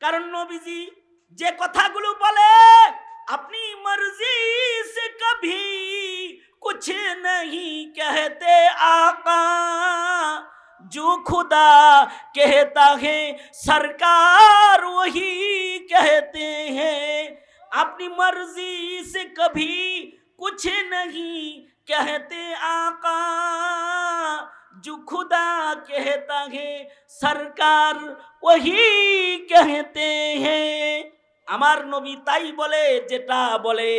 কারণ নবীজি যে কথাগুলো বলে, अपनी मर्जी से कभी कुछ नहीं कहते आका, जो खुदा कहता है सरकार वही कहते हैं। अपनी मर्जी से कभी कुछ नहीं कहते आका, जो खुदा कहता है सरकार वही कहते हैं। আমার নবী তাই বলে যেটা বলে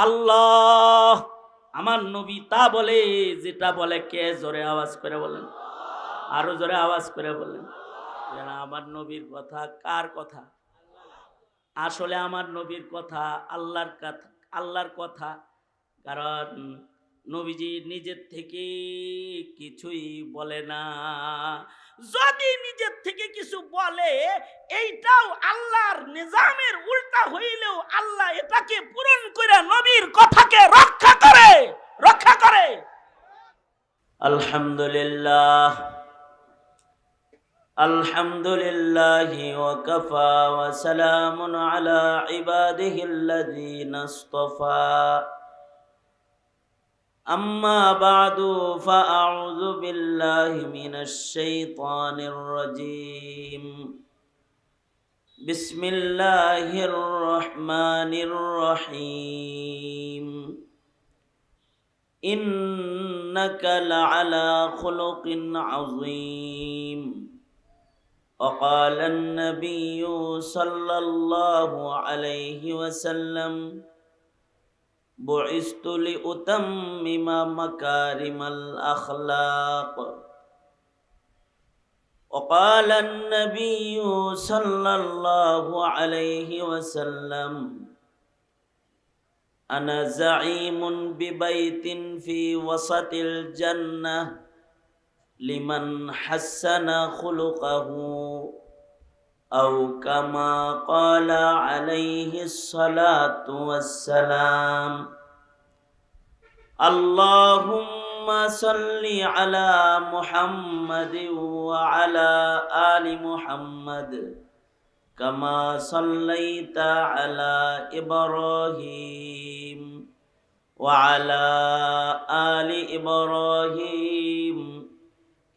আল্লাহ, আমার নবী তা বলে যেটা বলে কে? জোরে আওয়াজ করে বলেন, আরো জোরে আওয়াজ করে বলেন। আমার নবীর কথা কার কথা? আসলে আমার নবীর কথা আল্লাহর কথা, আল্লাহর কথা। কারণ নবীজি নিজের থেকে কিছুই বলে না। যদি নিজের থেকে কিছু বলে, এইটাও আল্লাহর নিজামের উল্টা হইলেও আল্লাহ এটাকে পূরণ করে নবীর কথাকে রক্ষা করে, রক্ষা করে। আলহামদুলিল্লাহ, আলহামদুলিল্লাহি ওয়া কাফা ওয়া সালামুন আলা ইবাদিহিল্লাযীনা ইসতাফা। أما بعد فأعوذ بالله من الشيطان الرجيم. بسم الله الرحمن الرحيم. إنك لعلى خلق عظيم. وقال النبي صلى الله عليه وسلم: بعثت لأتمم مكارم الأخلاق. وقال النبي صلى الله عليه وسلم: أنا زعيم ببيت في وسط الجنة لمن حسن خلقه، أو كما قال عليه الصلاة والسلام. اللهم صل على محمد وعلى آل محمد كما صليت على إبراهيم وعلى آل إبراهيم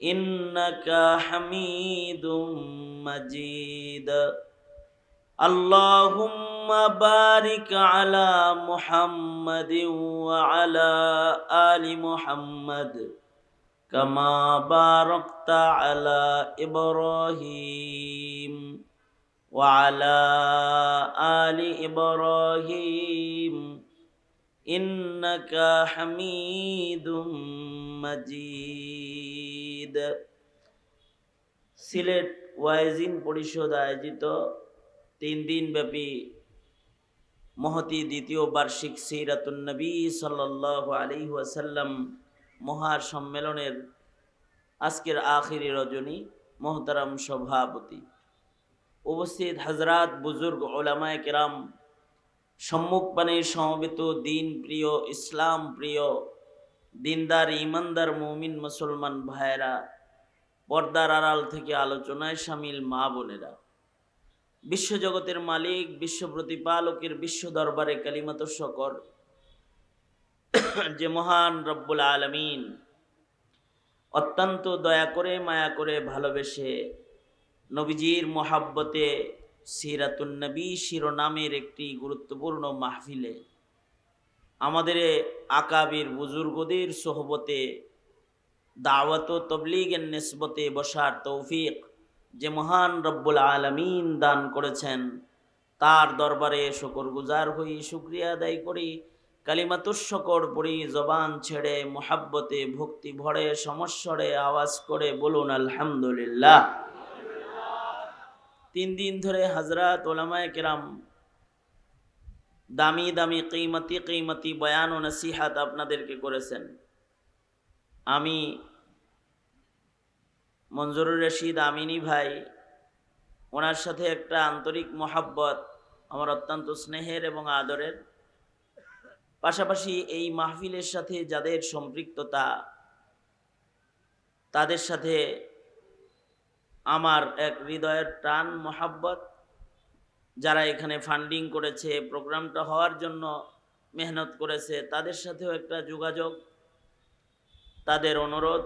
إنك حميد مجيد. اللهم بارك على محمد وعلى آل محمد كما باركت على إبراهيم وعلى آل إبراهيم إنك حميد مجيد. সিলেট ওয়াইজিন পরিষদ আয়োজিত 3 দিন ব্যাপী মহতী দ্বিতীয় বার্ষিক সিরাতুন নবী সাল্লাল্লাহু আলাইহি ওয়াসাল্লাম মহাসম্মেলনের আজকের আখিরি রজনী, মোহতারাম সভাপতি, উপস্থিত হযরত বুজুর্গ উলামায়ে কেরাম, সম্মুখপানে সমবেত দিন প্রিয়, ইসলাম প্রিয়, দিনদার ইমানদার মুমিন মুসলমান ভাইয়েরা, পর্দার আড়াল থেকে আলোচনায় শামিল মা বোনেরা, বিশ্বজগতের মালিক, বিশ্ব প্রতিপালকের বিশ্ব দরবারে কালিমাত শকর যে মহান রব্বুল আলামিন অত্যন্ত দয়া করে, মায়া করে, ভালোবেসে নবীজির মহাব্বতে সিরাতুন নবী শিরোনামের একটি গুরুত্বপূর্ণ মাহফিলে আমাদের আকাবির বুজুর্গদের সোহবতে দাওয়াত ও তবলীগের নিসবতে বসার তৌফিক যে মহান রব্বুল আলামিন দান করেছেন, তার দরবারে শুকরগুজার হই, শুকরিয়া আদায় করি, কালিমাতুশ শকর পড়ি, জবান ছেড়ে মোহাব্বতে ভক্তি ভরে সমস্বরে আওয়াজ করে বলুন আলহামদুলিল্লাহ। 3 দিন ধরে হযরত উলামায়ে কেরাম দামি দামি কিমতি বয়ান ও নসিহত আপনাদেরকে করেছেন। আমি মঞ্জুরুর রশিদ আমিনী ভাই, ওনার সাথে একটা আন্তরিক মহাব্বত, আমার অত্যন্ত স্নেহের এবং আদরের। পাশাপাশি এই মাহফিলের সাথে যাদের সম্পৃক্ততা, তাদের সাথে আমার এক হৃদয়ের টান মহাব্বত যারা এখানে ফান্ডিং করেছে, প্রোগ্রামটা হওয়ার জন্য মেহনত করেছে, তাদের সাথেও একটা যোগাযোগ, তাদের অনুরোধ,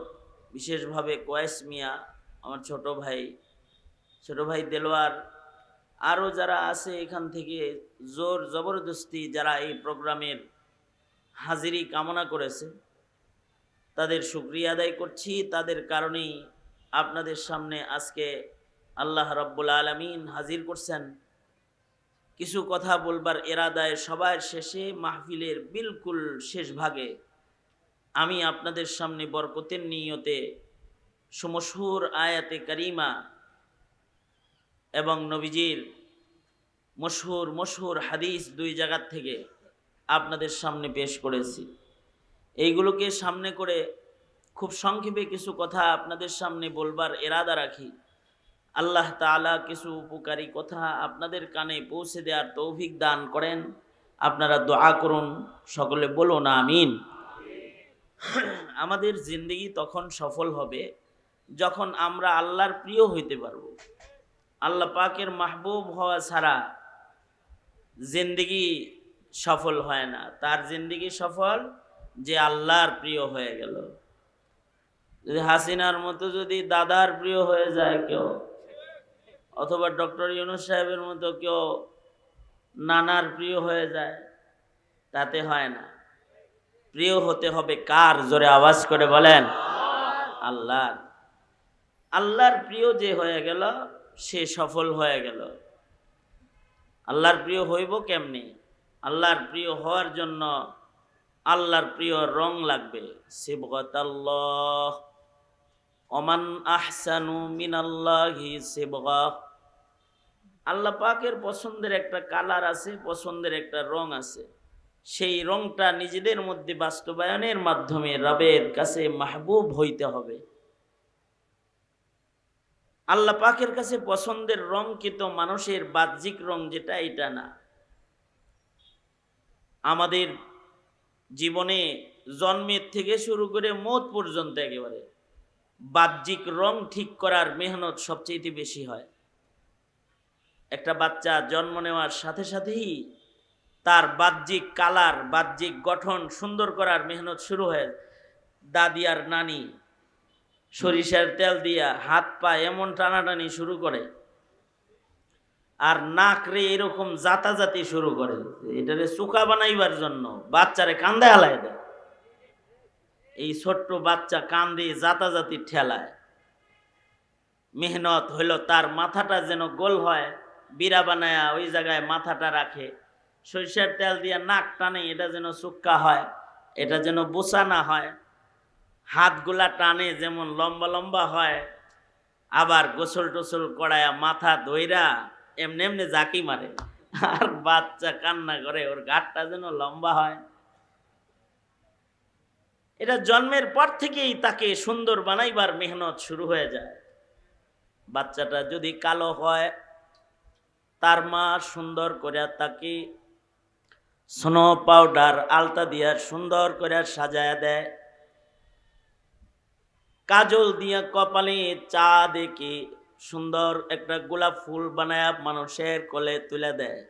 বিশেষভাবে কয়েস মিয়া, আমার ছোট ভাই দেলোয়ার, আরও যারা আছে এখান থেকে জোর জবরদস্তি যারা এই প্রোগ্রামের হাজিরি কামনা করেছে, তাদের শুকরিয়া আদায় করছি। তাদের কারণেই আপনাদের সামনে আজকে আল্লাহ রাব্বুল আলামিন হাজির করছেন। কিছু কথা বলবার এরাদায় সবার শেষে, মাহফিলের বিলকুল শেষ ভাগে আমি আপনাদের সামনে বরকতের নিয়তে সুমশহুর আয়াতে কারিমা এবং নবীজির মশহুর হাদিস দুই জায়গার থেকে আপনাদের সামনে পেশ করেছি। এইগুলোকে সামনে করে খুব সংক্ষেপে কিছু কথা আপনাদের সামনে বলবার এরাদা রাখি। আল্লাহ তাআলা কিছু উপকারী কথা আপনাদের কানে পৌঁছে দেওয়ার তৌফিক দান করেন। আপনারা দোয়া করুন, সকলে বলুন আমিন। আমাদের জিন্দেগি তখন সফল হবে যখন আমরা আল্লাহর প্রিয় হইতে পারব। আল্লাহ পাকের মাহবুব হওয়া ছাড়া জিন্দেগি সফল হয় না। তার জিন্দেগি সফল যে আল্লাহর প্রিয় হয়ে গেল। যদি হাসিনার মতো যদি দাদার প্রিয় হয়ে যায় কেউ, অথবা ডক্টর ইউনূস সাহেবের মতো কেউ নানার প্রিয় হয়ে যায়, তাতে হয় না। প্রিয় হতে হবে কার? জোরে আওয়াজ করে বলেন, আল্লাহর। আল্লাহর প্রিয় যে হয়ে গেল সে সফল হয়ে গেল। আল্লাহর প্রিয় হইব কেমনি? আল্লাহর প্রিয় হওয়ার জন্য আল্লাহর প্রিয় রং লাগবে। সিবগাতাল্লাহ, ওমান আহসানু মিনাল্লাহি সিবগা। আল্লাহ পাকের পছন্দের একটা কালার আছে, পছন্দের একটা রং আছে। সেই রংটা নিজেদের মধ্যে বাস্তবায়নের মাধ্যমে রবের কাছে মাহবুব হইতে হবে। আল্লাহ পাকের কাছে পছন্দের রং কিন্তু মানুষের বাহ্যিক রং যেটা, এটা না। আমাদের জীবনে জন্মের থেকে শুরু করে মওত পর্যন্ত একেবারে বাহ্যিক রং ঠিক করার মেহনত সবচেয়ে বেশি হয়। একটা বাচ্চা জন্ম নেওয়ার সাথে সাথেই তার বাহ্যিক কালার, বাহ্যিক গঠন সুন্দর করার মেহনত শুরু হয়। দাদি আর নানি সরিষার তেল দিয়া হাত পা এমন টানাটানি শুরু করে, আর নাক রে এরকম জাতাজাতি শুরু করে, এটারে চোখা বানাইবার জন্য বাচ্চারে কান্দে হালায় দেয়। এই ছোট্ট বাচ্চা কান্দে জাতাজাতি ঠেলায়। মেহনত হইল তার মাথাটা যেন গোল হয়, বিড়া বানায়া ওই জায়গায় মাথাটা রাখে। সরিষার তেল দিয়া নাক টানে, এটা যেন চুক্কা হয়, এটা যেন বোসা না হয়। হাতগুলা টানে যেমন লম্বা লম্বা হয়। আবার গোসল টোসল করায়া মাথা ধইরা এমনি এমনি জাকি মারে, আর বাচ্চা কান্না করে ওর গাঁটটা যেন লম্বা হয়। এটা জন্মের পর থেকেই তাকে সুন্দর বানাইবার মেহনত শুরু হয়ে যায়। বাচ্চাটা যদি কালো হয়, তার মা সুন্দর করে তাকে স্নো পাউডার আলতা দিয়া সুন্দর করে সাজায় দেয়। কাজল দিয়া কপালে চা দেখে সুন্দর একটা গোলাপ ফুল বানায় মানুষের কোলে তুলে দেয়।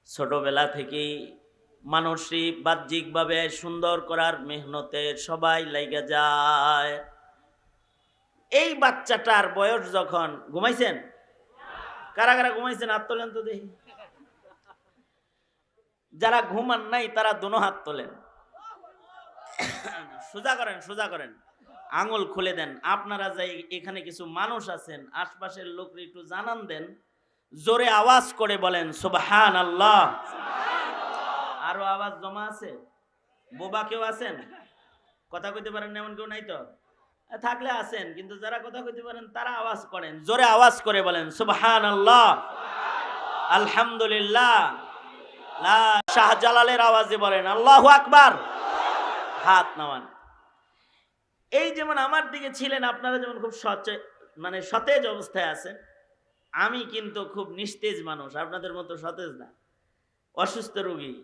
ছোটবেলা থেকেই মানুষই বাহ্যিকভাবে সুন্দর করার মেহনতে সবাই লাইগা যায়। এই বাচ্চাটার বয়স যখন, ঘুমাইছেন? কারা কারা ঘুমাইছেন হাত তোলেন তো দেখি। যারা ঘুমান নাই তারা দুনো হাত তোলেন। সোজা করেন, সোজা করেন, আঙুল খুলে দেন। আপনারা যাই এখানে কিছু মানুষ আছেন, আশপাশের লোকরা একটু জানান দেন, জোরে আওয়াজ করে বলেন সুবহানাল্লাহ। আরো আওয়াজ জমা আছে? বোবা কেউ আছেন? কথা কইতে পারেন এমন কেউ নাই তো? থাকলে আছেন, কিন্তু যারা কথা কইতে পারেন তারা আওয়াজ করেন, জোরে আওয়াজ করে বলেন সুবহানাল্লাহ, আলহামদুলিল্লাহ। শাহজালালের আওয়াজে বলেন আল্লাহু আকবার। হাত নামান। এই যেমন আমার দিকে ছিলেন আপনারা, যেমন খুব সতেজ অবস্থায় আছেন, আমি কিন্তু খুব নিস্তেজ মানুষ, আপনাদের মতো সতেজ না, অসুস্থ রোগী।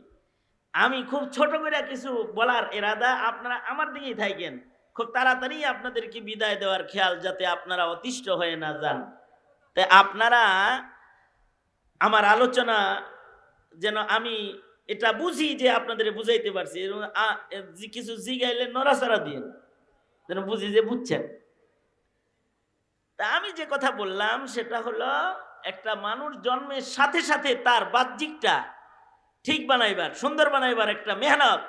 আমি খুব ছোট করে কিছু বলার এরাদা, আপনারা আমার দিকেই থাকেন। খুব তাড়াতাড়ি আপনাদেরকে বিদায় দেওয়ার খেয়াল, যাতে আপনারা অতিষ্ঠ হয়ে না যান। তাই আপনারা আমার আলোচনা যেন আমি এটা বুঝি যে আপনাদের বুঝাইতে পারছি, কিছু জিগাইলে নড়াচড়া দিয়ে যেন বুঝি যে বুঝছেন। তা আমি যে কথা বললাম সেটা হলো, একটা মানুষ জন্মের সাথে সাথে তার বাহ্যিকটা ঠিক বানাইবার, সুন্দর বানাইবার একটা মেহনত,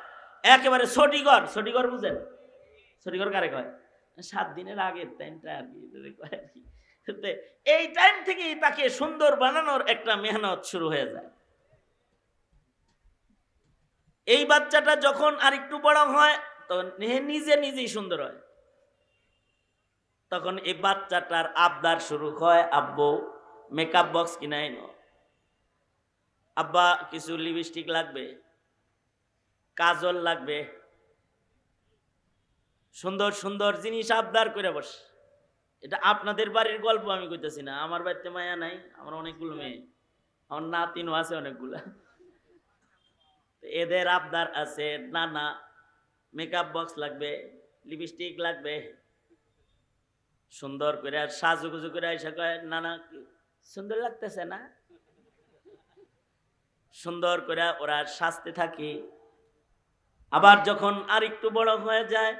একেবারে সটিগর বুঝেন? সটিগর কারে কয়? 7 দিনের আগের টাইমটা আর কি কয় আর কি। এই টাইম থেকেই তাকে সুন্দর বানানোর একটা মেহনত শুরু হয়ে যায়। এই বাচ্চাটা যখন আর একটু বড় হয় তখন নিজেই সুন্দর হয়। তখন এই বাচ্চাটার আবদার শুরু হয়, আব্বু মেকআপ বক্স কিনাই নো, আব্বা কিছু লিপস্টিক লাগবে, কাজল লাগবে, সুন্দর সুন্দর জিনিস আবদার করে বস। এটা আপনাদের বাড়ির গল্প আমি কইতেছি না, আমার বাড়িতে মায়া নাই, আমার অনেকগুলো মেয়ে, আমার নাতিনও আছে অনেকগুলা। এদের আবদার আছে, নানা মেকআপ বক্স লাগবে, লিপস্টিক লাগবে, সুন্দর করে আর সাজুগুজু করে এসে কয়, নানা সুন্দর লাগতেছে না? সুন্দর করে ওরা সাজতে থাকে। আবার যখন আর একটু বড় হয়ে যায়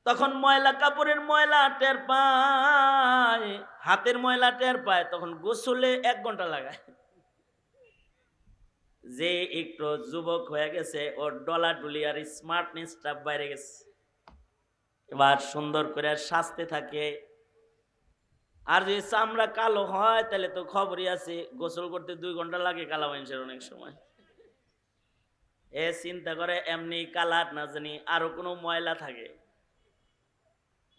তখন ময়লা কাপড়ের ময়লা টের পায়, হাতের ময়লা টের পায়, তখন গোসলে 1 ঘন্টা লাগায়। যে একটু যুবক হয়ে গেছে, ওর ডলাডুলি আর স্মার্টনেসটা বাইরে গেছে, এবার সুন্দর করে সাজতে থাকে। আর যদি চামড়া কালো হয় তাহলে তো খবরই আছে, গোসল করতে 2 ঘন্টা লাগে কালা মানুষের অনেক সময়। এ চিন্তা করে এমনি কালার না জানি আরো কোনো ময়লা থাকে,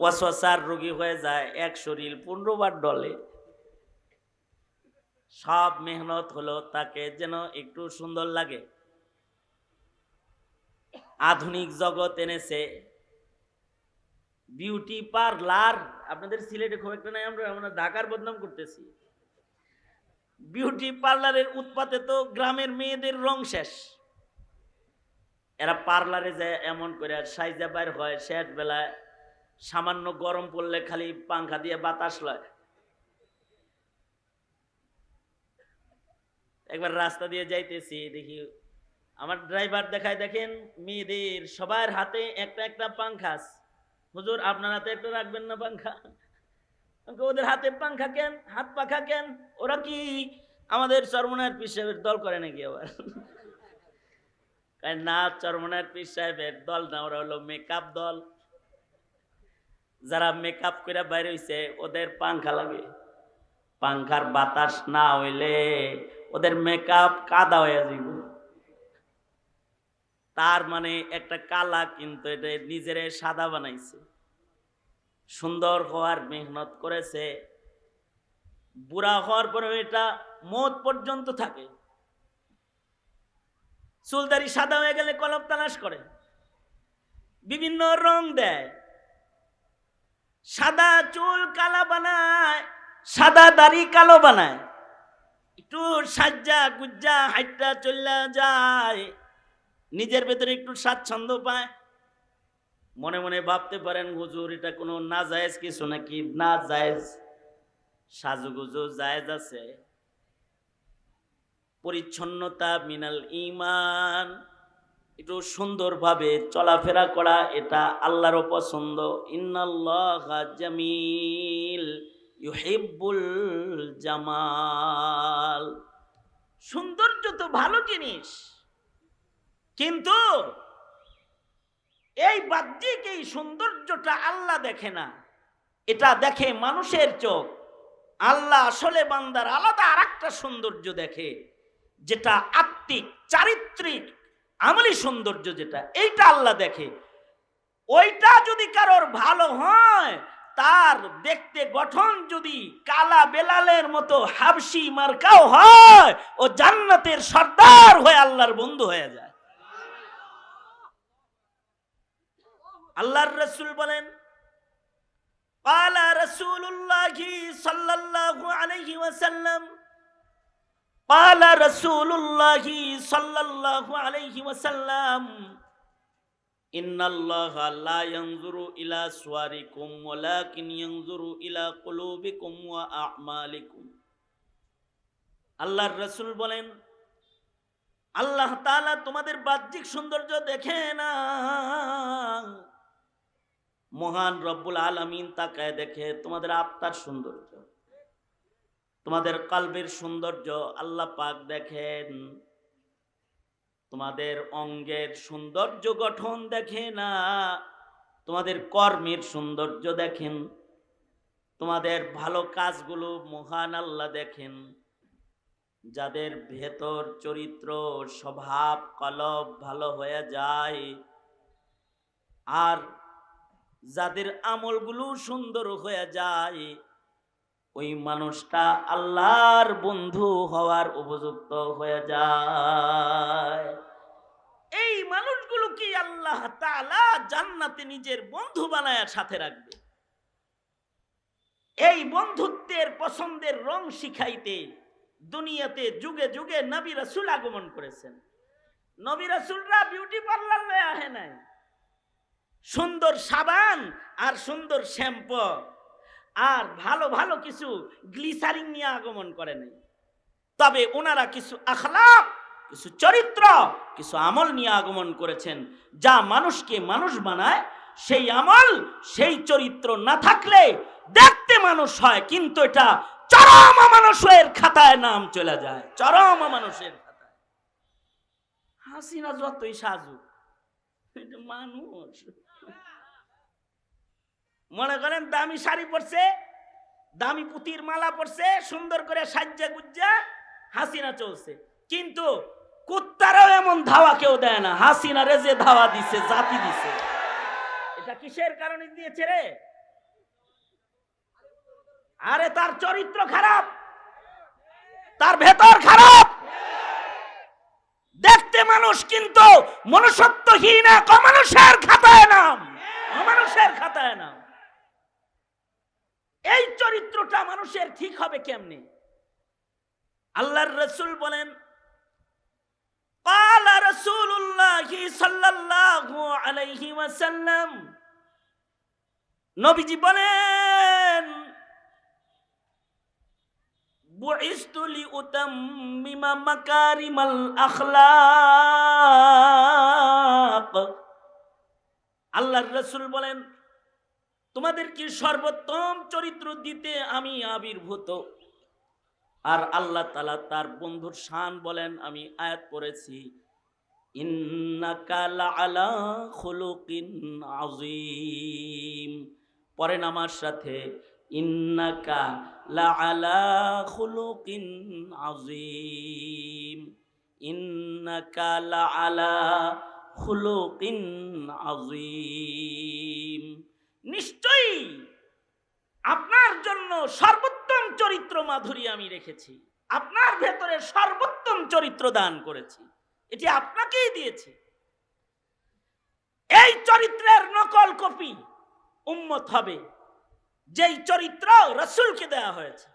ওয়াসওয়াসার রোগী হয়ে যায়, এক শরীর 15 বার ডলে। সব মেহনত হলো তাকে যেন একটু সুন্দর লাগে। আধুনিক জগৎ এনেছে বিউটি পার্লার। আপনাদের সিলেটে খুব একটা নাই, আমরা ঢাকার বদনাম করতেছি। বিউটি পার্লারের উৎপাতে তো গ্রামের মেয়েদের রং শেষ। এরা পার্লারে যায় এমন করে সাইজা বাইর হয়, শেষ বেলায় সামান্য গরম পড়লে খালি পাংখা দিয়ে বাতাস লয়। একবার রাস্তা দিয়ে যাইতেছি, দেখি আমার ড্রাইভার দেখায়, দেখেন মেয়েদের সবার হাতে একটা একটা পাংখা আছে। হুজুর আপনার হাতে একটা রাখবেন না পাংখা? ওদের হাতে পাংখা কেন, হাত পাখা কেন? ওরা কি আমাদের চরমনায়ের পীর সাহেবের দল করে নাকি? আবার না, চরমনায়ের পীর সাহেবের দল না, ওরা হলো মেকআপ দল। যারা মেকআপ করে বাইরে হইছে ওদের পাংখা লাগে, পাংখার বাতাস না হইলে ওদের মেকআপ কাদা হয়ে যাবে। তার মানে একটা কালা, কিন্তু এটা নিজের সাদা বানাইছে, সুন্দর হওয়ার মেহনত করেছে। বুড়া হওয়ার পরে এটা মওত পর্যন্ত থাকে। চুলদারি সাদা হয়ে গেলে কলম তালাশ করে, বিভিন্ন রং দেয়, সাদা চুল কালা বানায়, সাদা দাড়ি কালো বানায়, একটু সাজ্জা গুজ্জা হাইটটা চল্লা যায়, নিজের ভেতরে একটু স্বাচ্ছন্দ্য পায়। মনে মনে ভাবতে পারেন, হুজুর এটা কোনো নাজায়েজ কিছু নাকি? না জায়েজ, সাজুগুজু জায়েজ আছে। পরিচ্ছন্নতা মিনাল ঈমান, একটু সুন্দরভাবে চলাফেরা করা, এটা আল্লাহরও পছন্দ। ইন্নাল্লাহা জামিল ইউহিব্বুল জামাল। সৌন্দর্য তো ভালো জিনিস, কিন্তু এই বাহ্যিক এই সৌন্দর্যটা আল্লাহ দেখে না, এটা দেখে মানুষের চোখ। আল্লাহ আসলে বান্দার আলাদা আরেকটা সৌন্দর্য দেখে, যেটা আত্মিক, চারিত্রিক, আমলি সৌন্দর্য, যেটা এইটা আল্লাহ দেখে। ওইটা যদি কারোর ভালো হয়, তার দেখতে গঠন যদি কালা বেলালের মতো হাবশি মার্কাও হয়, ও জান্নাতের সর্দার হয়ে আল্লাহর বন্ধু হয়ে যায়। আল্লাহর রাসূল বলেন, ক্বালা রাসূলুল্লাহি সাল্লাল্লাহু আলাইহি ওয়াসাল্লাম, ক্বালা রাসূলুল্লাহি সাল্লাল্লাহু আলাইহি ওয়াসাল্লাম, ইন্নাল্লাহা লা ইয়ানজুরু ইলা সুওয়ারিকুম ওয়ালাকিন ইয়ানজুরু ইলা কুলুবিকুম ওয়া আ'মালিকুম। আল্লাহর রাসূল বলেন, আল্লাহ তাআলা তোমাদের বাহ্যিক সৌন্দর্য দেখে না, মহান রব্বুল আলামিন তাকায় দেখে তোমাদের আত্মার সৌন্দর্য, তোমাদের কলবের সৌন্দর্য আল্লাহ পাক দেখেন। তোমাদের অঙ্গের সৌন্দর্য গঠন দেখে না, তোমাদের কর্মের সৌন্দর্য দেখেন, তোমাদের ভালো কাজগুলো মহান আল্লাহ দেখেন। যাদের ভেতর চরিত্র স্বভাব কলব ভালো হয়ে যায়, আর যাদের আমলগুলো সুন্দর হয়ে যায়, ওই মানুষটা আল্লাহর বন্ধু হওয়ার উপযুক্ত হয়ে যায়। এই মানুষগুলো কি আল্লাহ তাআলা জান্নাতে নিজের বন্ধু বানায় সাথে রাখবে। এই বন্ধুত্বের পছন্দের রং শিখাইতে দুনিয়াতে যুগে যুগে নবী রাসূল আগমন করেছেন। নবী রাসূলরা বিউটি পার্লার লয়ে আহে নাই, সুন্দর সাবান আর সুন্দর শ্যাম্পু আর ভালো ভালো কিছু গ্লিসারিন নিয়ে আগমন করে নাই। তবে ওনারা কিছু আখলাক, কিছু চরিত্র, কিছু আমল নিয়ে আগমন করেছেন, যা মানুষকে মানুষ বানায়। সেই আমল, সেই চরিত্র না থাকলে দেখতে মানুষ হয়, কিন্তু এটা চরম মানুষের খাতায় নাম চলে যায়, চরম মানুষের খাতায়। হাসিনা যতই সাজুক, এটা মানুষ। মনে করেন দামি শাড়ি পরছে, দামি পুতির মালা পরছে, সুন্দর করে সাজ্জা গুজ্জা হাসিনা চলছে, কিন্তু কুত্তারাও এমন ধাওয়া কেউ দেয় না। হাসিনারে যে ধাওয়া দিছে, জাতি দিছে, এটা কিসের কারণে দিয়েছে রে? আরে তার চরিত্র খারাপ, তার ভেতর খারাপ, দেখতে মানুষ কিন্তু মনুষ্যত্বহীন এক অমানুষের খাতায় নাম, অমানুষের খাতায় নাম। এই চরিত্রটা মানুষের ঠিক হবে কেমনে? আল্লাহর রাসূল বলেন, قال رسول الله صلى الله عليه وسلم, নবীজি বলেন, বুইসতু লিউতাম্মিমা মাকারিমাল আখলাক। আল্লাহর রাসূল বলেন, তোমাদের কি সর্বোত্তম চরিত্র দিতে আমি আবির্ভূত। আর আল্লাহ তাআলা তার বন্ধুর শান বলেন, আমি আয়াত পড়েছি, ইন্নাকা লাআলা খুলুকিন আযীম। পড়েন আমার সাথে, ইন্নাকা লাআলা খুলুকিন আযীম, ইন্নাকা লাআলা খুলুকিন আযীম। নিশ্চয়ই আপনার জন্য সর্বোত্তম চরিত্র মাধুরী আমি রেখেছি, আপনার ভেতরে সর্বোত্তম চরিত্র দান করেছি, এটি আপনাকেই দিয়েছি। এই চরিত্রের নকল কপি উম্মত হবে, যেই চরিত্র রাসূলকে দেয়া হয়েছে।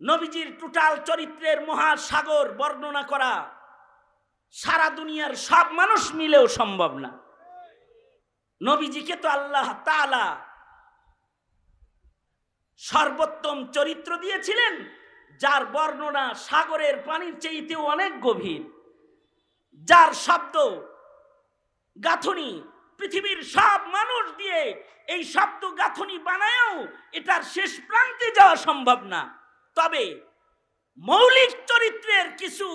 নবীজির টোটাল চরিত্রের মহাসাগর বর্ণনা করা সারা দুনিয়ার সব মানুষ মিলেও সম্ভব না। নবীজিকে তো আল্লাহ তাআলা সর্বোত্তম চরিত্র দিয়েছিলেন, যার বর্ণনা সাগরের পানির চাইতেও অনেক গভীর, যার শব্দ গাঁথনি পৃথিবীর সব মানুষ দিয়ে এই শব্দ গাঁথনি বানায়ও এটার শেষ প্রান্তে যাওয়া সম্ভব না। তবে মৌলিক চরিত্রের কিছু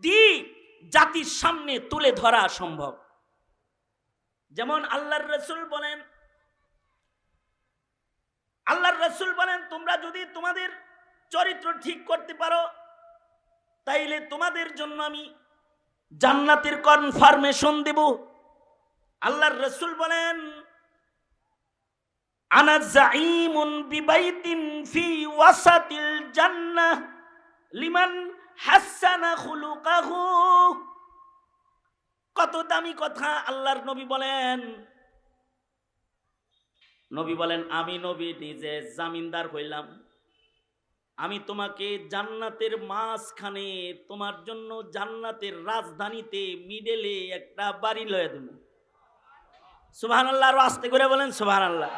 দিক জাতির সামনে তুলে ধরা সম্ভব। যেমন আল্লাহর রাসূল বলেন, আল্লাহর রাসূল বলেন, তোমরা যদি তোমাদের চরিত্র ঠিক করতে পারো, তাইলে তোমাদের জন্য আমি জান্নাতের কনফার্মেশন দেব। আল্লাহর রাসূল বলেন, আনা যাঈমুন বিবাইতিন ফি ওয়াসাতিল জান্নাহ লিমান হাসানা খুলুকাহু। কত দামি কথা আল্লাহর নবী বলেন। নবী বলেন, আমি নবী নিজে জামিনদার হইলাম, আমি তোমাকে জান্নাতের মাঝখানে, তোমার জন্য জান্নাতের রাজধানীতে মিডলে একটা বাড়ি লয়ে দেব। সুবহানাল্লাহ, আর আস্তে করে বলেন সুবহানাল্লাহ।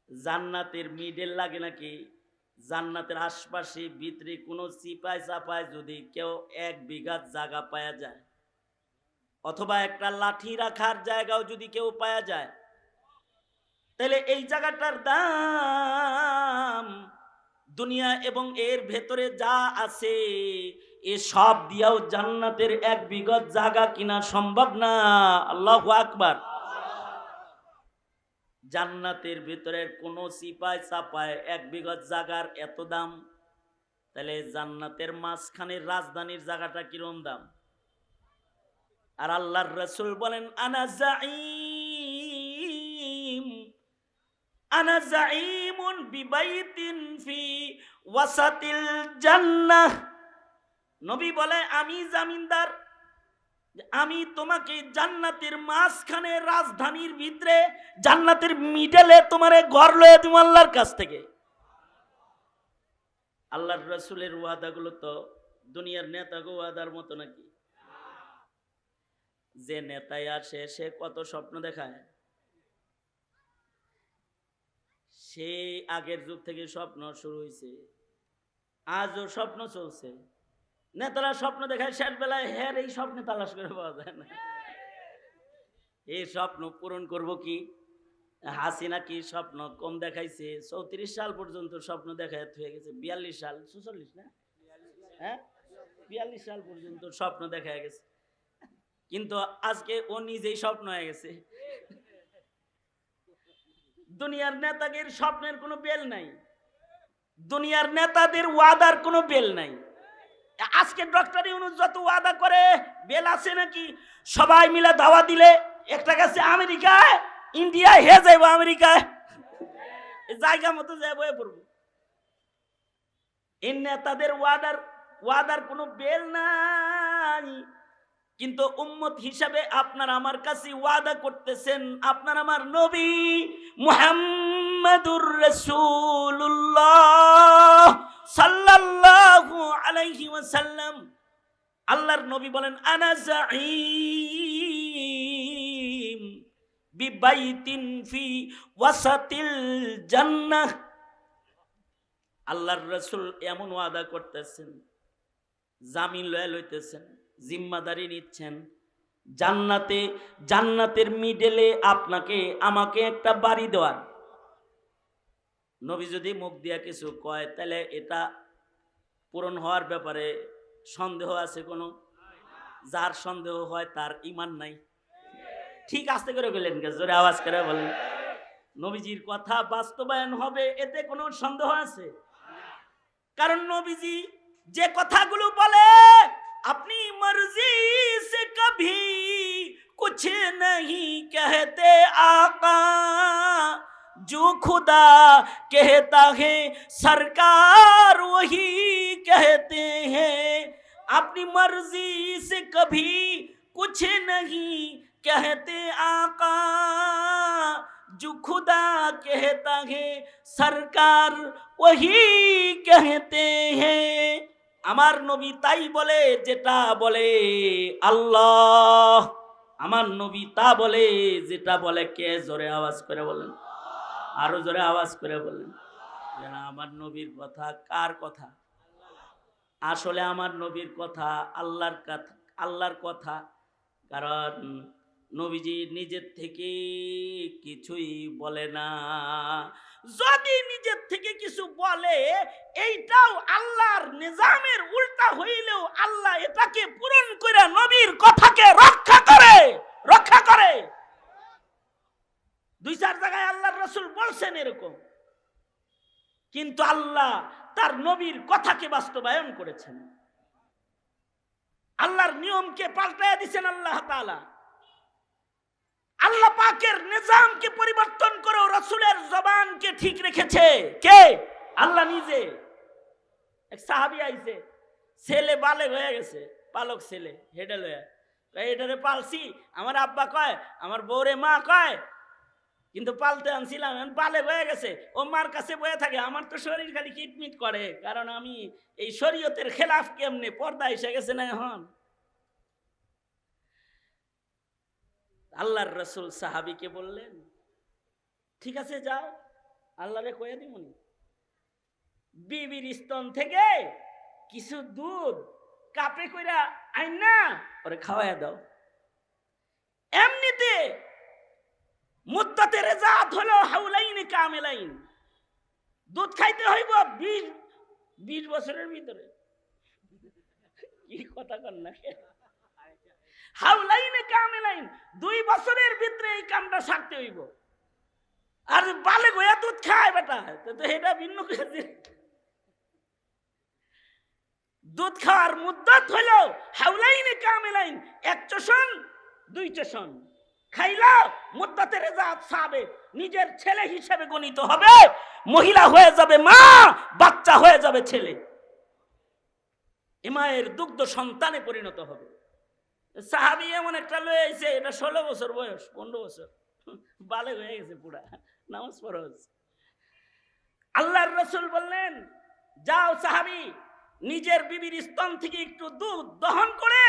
জান্নাতের মিডল লাগে নাকি? জান্নাতের আশপাশে ভিতরে কোনো চিপায় চাপায় যদি কেউ 1 বিঘা জায়গা পাওয়া যায়, অথবা একটা লাঠি রাখার জায়গাও যদি কেউ পাওয়া যায়, তাহলে এই জায়গাটার দাম দুনিয়া এবং এর ভেতরে যা আছে এ সব দিয়াও জান্নাতের 1 বিঘা জায়গা কিনা সম্ভব না। আল্লাহু আকবার। জান্নাতের ভেতরের কোন সিপায় চাপায় 1 বিঘা জায়গার এত দাম, তাহলে জান্নাতের মাঝখানের রাজধানীর জায়গাটা কিরম দাম? আর আল্লাহর রাসূল বলেন আনা জাঈমুন বিবাইতিন ফি ওয়াসাতিল জান্নাহ। নবী বলে আমি জামিনদার, আমি তোমাকে জান্নাতের মাঝখানে রাজধানীর ভিতরে জান্নাতের মিডলে তোমারে ঘর লয়ে দিব আল্লাহর কাছ থেকে। আল্লাহর রাসূলের ওয়াদাগুলো তো দুনিয়ার নেতাগো ওয়াদার মতো নাকি? যে নেতায় আসে সে কত স্বপ্ন দেখায়, সেই আগের যুগ থেকে স্বপ্ন শুরু হয়েছে, আজও স্বপ্ন চলছে। নেতারা স্বপ্ন দেখায়, শেষ বেলায় হ্যাঁ এই স্বপ্নে তালাশ করে পাওয়া যায় না। এই স্বপ্ন পূরণ করব কি? হাসিনা কি স্বপ্ন কম দেখাইছে? 34 সাল পর্যন্ত স্বপ্ন দেখায় হয়ে গেছে, 42 সাল 46 না, হ্যাঁ 42 সাল পর্যন্ত স্বপ্ন দেখা গেছে, কিন্তু আজকে ও নিজেই স্বপ্ন হয়ে গেছে। দুনিয়ার নেতাদের স্বপ্নের কোনো বেল নাই, দুনিয়ার নেতাদের ওয়াদার কোনো বেল নাই। আজকে ডক্টর ইউনূস যত ওয়াদা করে বেল আছে নাকি? সবাই মিলে দাওয়া দিলে একটা গেছে আমেরিকায়, ইন্ডিয়ায়, হে যাইব আমেরিকায়, জায়গা মতো যাইব পড়বো। এই নেতাদের ওয়াদার কোনো বেল নাই। কিন্তু উম্মত হিসাবে আপনার আমার কাছে ওয়াদা করতেছেন, আপনার আমার নবী মুহাম্মাদুর রাসূলুল্লাহ সাল্লাল্লাহু আলাইহি ওয়াসাল্লাম। আল্লাহর নবী বলেন আনা জাঈম বিবাইতিন ফি ওয়াসাতিল জান্নাহ। আল্লাহর রাসূল এমন ওয়াদা করতেছেন, জামিন লইতেছেন, জিম্মাদারি নিচ্ছেন, জান্নাতের মিডলে আপনাকে আমাকে একটা বাড়ি দেওয়ার। নবী যদি মুখ দিয়া কিছু কয় তাহলে এটা পূরণ হওয়ার ব্যাপারে সন্দেহ আছে কোনো? যার সন্দেহ হয় তার ঈমান নাই। ঠিক আস্তে করে বললেন, জোরে আওয়াজ করে বলেন। নবীজির কথা বাস্তবায়ন হবে এতে কোনো সন্দেহ আছে? কারণ নবীজি যে কথাগুলো বলে, अपनी मर्जी से कभी कुछ नहीं कहते आका, जो खुदा कहता है सरकार वही कहते हैं। अपनी मर्जी से कभी कुछ नहीं कहते आका, जो खुदा कहता है सरकार वही कहते हैं। আমার নবী তাই বলে যেটা বলে আল্লাহ, আমার নবী তা বলে যেটা বলে কে? জোরে আওয়াজ করে বলেন, আরো জোরে আওয়াজ করে বলেন। আমার নবীর কথা কার কথা? আসলে আমার নবীর কথা আল্লাহর কথা। কারণ নবীজি নিজের থেকে কিছুই বলে না। যদি নিজের থেকে কিছু বলে এইটাও আল্লাহর নিজামের উল্টা হইলেও আল্লাহ এটাকে পূরণ করে নবীর কথাকে রক্ষা করে। 2-4 জায়গায় আল্লাহর রাসূল বলছেন এরকম, কিন্তু আল্লাহ তার নবীর কথাকে বাস্তবায়ন করেছেন। আল্লাহর নিয়মকে পাল্টায়া দিয়েছেন আল্লাহ তাআলা। আল্লাহ পাকের নিজামকে পরিবর্তন করে রাসূলের জবানকে ঠিক রেখেছে কে? আল্লাহ নিজে। এক সাহাবী আইছে, ছেলে বালেগ হয়ে গেছে, পালক ছেলে, হেডে লয়া এটারে পালছি, আমার আব্বা কয়, আমার বউরে মা কয়, কিন্তু পালতে আনছিলাম, বালেগ হয়ে গেছে। ও মার কাছে বয়ে থাকে, আমার তো শরীর খালি কিটমিট করে, কারণ আমি এই শরীয়তের খেলাফ কেমনে পর্দা এসে গেছে না এখন। আল্লাহর রাসূল সাহাবীকে বললেন ঠিক আছে যাও, আল্লাহরে কয়ে দিমুনি। বিবির স্তন থেকে কিছু দুধ কাপে কইরা আইন না ওরে খাওয়াইয়া দাও। এমনিতে মুদ্দাতে রেজাত হলো হাউলাইন কামিলাইন, দুধ খাইতে হইব 20 বছরের ভিতরে। কি কথা কন না, হাউলাইনে কামিলাইন 2 বছরের ভিতরে এই কামটা সারতে হইব। আর বালে গোয়া দুধ খায় বেটা, তো এটা ভিন্ন কাজ। দুধ খাওয়ার মুদ্দাত হইল হাউলাইনে কামিলাইন, 1 চষণ 2 চষণ খাইলা মুদ্দাতে রেজাত সাবে, নিজের ছেলে হিসেবে গণিত হবে, মহিলা হয়ে যাবে মা, বাচ্চা হয়ে যাবে ছেলে, মায়ের দুগ্ধ সন্তানে পরিণত হবে। সাহাবী এমন একটা লয়ে আইছে, এটা 16 বছর বয়স, 15 বছর, বালে হয়ে গেছে পুরা, নামাজ ফরজ। আল্লাহর রাসূল বললেন, যাও সাহাবী, নিজের বিবির স্তন থেকে একটু দুধ দহন করে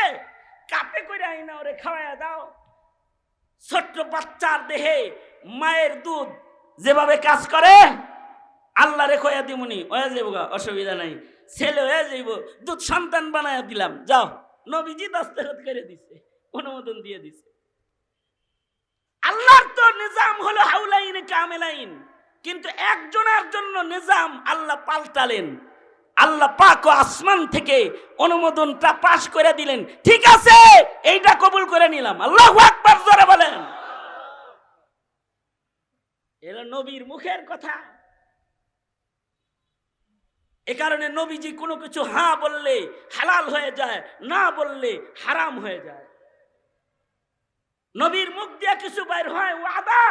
কাপে করে আইনা ওরে খাওয়াইয়া দাও। ছোট্ট বাচ্চার দেহে মায়ের দুধ যেভাবে কাজ করে আল্লাহ রে কইয়া দিমুনি হয়ে যাইব, অসুবিধা নাই, ছেলে হয়ে যাইব, দুধ সন্তান বানায়া দিলাম, যাও। নবীজি দস্তখত করে দিছে, অনুমোদন দিয়ে দিছে। আল্লাহর তো নিজাম হলো হাউলাইন কামিলাইন, কিন্তু একজনের জন্য নিজাম আল্লাহ পাল্টালেন। আল্লাহ পাক আসমান থেকে অনুমোদনটা পাশ করে দিলেন, ঠিক আছে এইটা কবুল করে নিলাম, আল্লাহু আকবার জোরে বলেন। এরা নবীর মুখের কথা। এ কারণে নবীজি কোনো কিছু হ্যাঁ বললে হালাল হয়ে যায়, না বললে হারাম হয়ে যায়। নবীর মুখ দিয়ে কিছু বাইর হয় ওয়াদা,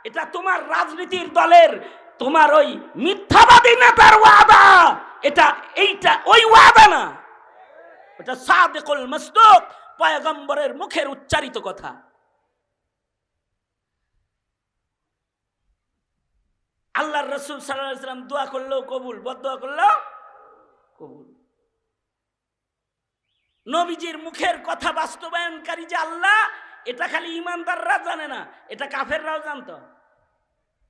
এটা তোমার রাজনীতির দলের, তোমার ওই মিথ্যাবাদী নেতার ওয়াদা, এটা এইটা ওই ওয়াদা না, এটা সাদিকুল মাসদুক পয়গম্বরের মুখের উচ্চারিত কথা। আল্লাহর রাসূল সাল্লাল্লাহু আলাইহি ওয়াসাল্লাম দোয়া করলেও কবুল, বদদোয়া করলেও কবুল। নবীজির মুখের কথা বাস্তবায়নকারী যে আল্লাহ, এটা খালি ঈমানদাররা জানে না, এটা কাফেররাও জানতো।